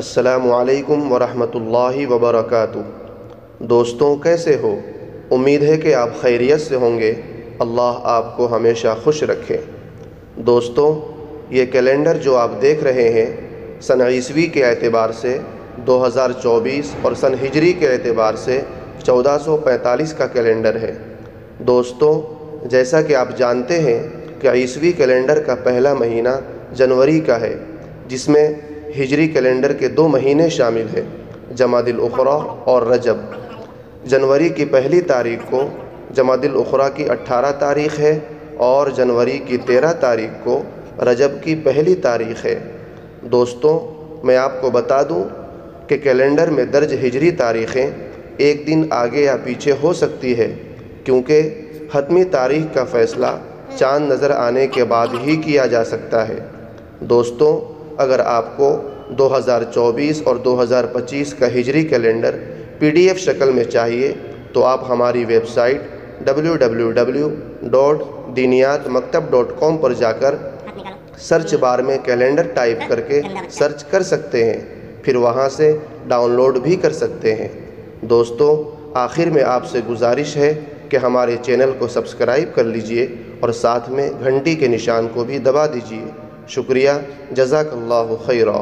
السلام علیکم ورحمۃ اللہ وبرکاتہ۔ دوستوں، کیسے ہو؟ امید ہے کہ آپ خیریت سے ہوں گے۔ اللہ آپ کو ہمیشہ خوش رکھے۔ دوستوں، یہ کیلنڈر جو آپ دیکھ رہے ہیں سن عیسوی کے اعتبار سے 2024 اور سن ہجری کے اعتبار سے 1445 کا کیلنڈر ہے۔ دوستوں، جیسا کہ آپ جانتے ہیں کہ عیسوی کیلنڈر کا پہلا مہینہ جنوری کا ہے، جس میں ہجری کیلنڈر کے 2 مہینے شامل ہیں، جمادی الاخری اور رجب۔ جنوری کی پہلی تاریخ کو جمادی الاخری کی 18 تاریخ ہے اور جنوری کی 13 تاریخ کو رجب کی پہلی تاریخ ہے۔ دوستوں، میں آپ کو بتا دوں کہ کیلنڈر میں درج ہجری تاریخیں ایک دن آگے یا پیچھے ہو سکتی ہے، کیونکہ حتمی تاریخ کا فیصلہ چاند نظر آنے کے بعد ہی کیا جا سکتا ہے۔ دوستوں، اگر آپ کو 2024 اور 2025 کا ہجری کیلنڈر PDF شکل میں چاہیے تو آپ ہماری ویب سائٹ www.diniyatmaktab.com پر جا کر سرچ بار میں کیلنڈر ٹائپ کر کے سرچ کر سکتے ہیں، پھر وہاں سے ڈاؤن لوڈ بھی کر سکتے ہیں۔ دوستوں، آخر میں آپ سے گزارش ہے کہ ہمارے چینل کو سبسکرائب کر لیجئے اور ساتھ میں گھنٹی کے نشان کو بھی دبا دیجئے۔ شکریہ، جزاک اللہ خیرا۔